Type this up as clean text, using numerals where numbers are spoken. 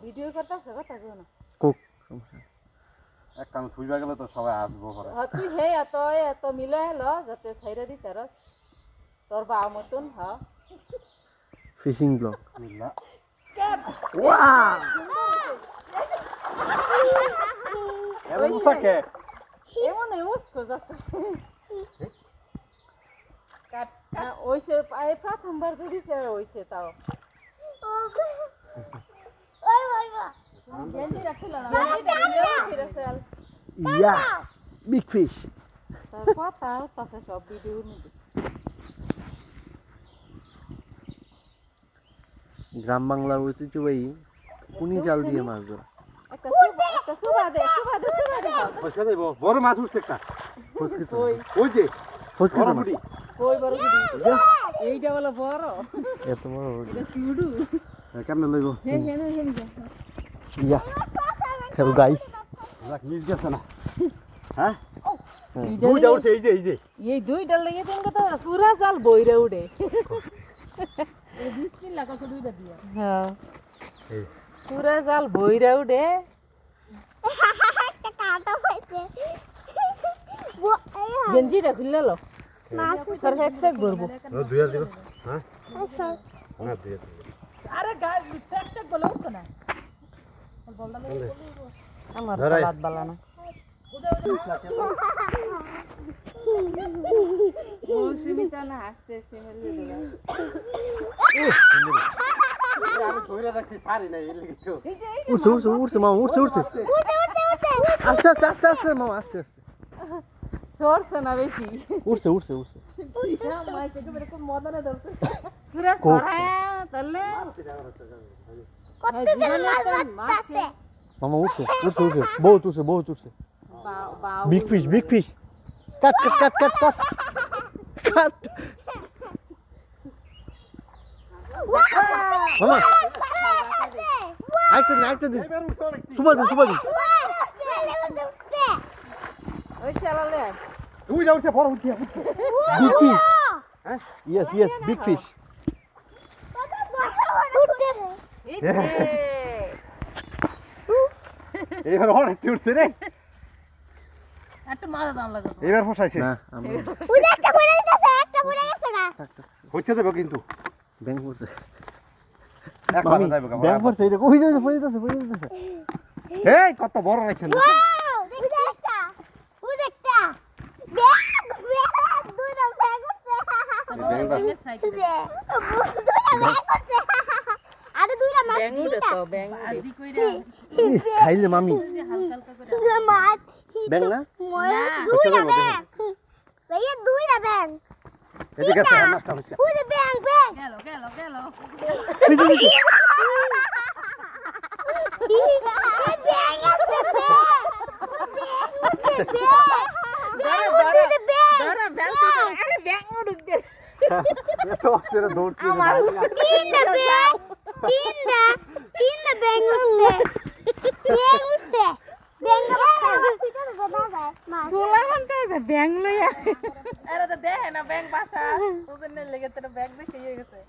Video করতেছে কথা কও না কোক এক কাম খুঁজবা গেলে তো সবাই আসবো পরে তুই হে এত মিলে হলো যাতে ছাইরা দিতে রস তোর বা মতন হ্যাঁ ফিশিং ব্লগ মিল্লা এমন মুসাকে এমন উস্কো যাচ্ছে কাট ওইসে এই প্রথমবার দিছে ওইসে তাও গেঞ্জি রাখিলা না ফিরেছাল ইয়া বিগ ফিশ তার কথা তাছে সব ভিডিও নিবি গ্রাম বাংলার ঐতিহ্যবাহী কুনি জাল দিয়ে মাছ ধরা একটা সুবা দে পয়সা দেব বড় মাছ উঠছে একটা ফসকিত ওই যে ফসকিত বড় মাছ বুড়ি কই বড় গুডি এইটা বলে বড় এত বড় এটা সুডু কেমনে লইব হে ইয়া হ্যালো গাইস রাখ মিস গেছে না হ্যাঁ এইটা দুইটা উঠছে এই যে এই দুইটা লাগে তেন কথা পুরা জাল বইরে উড়ে এই বিসমিল্লাহ কত দুইটা দিয়া হ্যাঁ এই পুরা জাল বইরে উড়ে একটা কাটা হইছে গেঞ্জিটা খুললে লো তোর একসেক করব দুইয়া দিব হ্যাঁ না দুইয়া দিব আরে গায় একটা বলে উঠো না বলদা আমার ধরাই। বাদ বালা না ও সীমিতা না আসতে হেলে দিলা আমি ধরে রাখছি সারি না এর লাগি তো উঠছে মামা উঠছে আস্তে আস্তে মামা আস্তে সরছে না বেশি উঠছে মাই থেকে বের করে মদনে ধরছে পুরা সরায়া তাহলে কত মাছ আছে মামা উঠছে বহুত উঠছে বিগ ফিশ কাট মামা আরেকটা দিন সুবা দিন ওই চালালে দুইটা উঠছে বড় উঠছে big fish yes big fish এইবার অনেক উঠছে রে একটা মাছ দাম লাগে এইবার ফসাইছে না আমরা একটা পড়ে গেছে না হচ্ছে দেব কিন্তু ব্যাংক পড়ছে এক মামি কথা যাইব ব্যাংক পড়ছে এটা কই যাচ্ছে পড়ে যাচ্ছে এই কত বড় নাইছে না ওয়াও দেখি একটা ব্যাগ দুইটা ব্যাগ উঠছে আরে দুইটা মাছ ব্যাঙ্গুড়ে তো ব্যাঙ্গ আজি কইরা খাইলে মামি হালকা করে মাছ ব্যাংক না দুইটা ব্যাগ ভাইয়া দুইটা ব্যাগ এদিকে আছে মাছটা হচ্ছে ওই যে ব্যাগ গেল ব্যাগ আছে ব্যাগ আরে ব্যাঙ্গ ঢুক দে এত অস্থির দৌড়ছে তিনটা ব্যাগ উঠছে গোলা মানতে আছে ব্যাঙ্গ লইয়া আরে তো দেখে না ব্যাঙ্গ বাসা ওজনের লেগে তোর ব্যাগ দেখে গেছে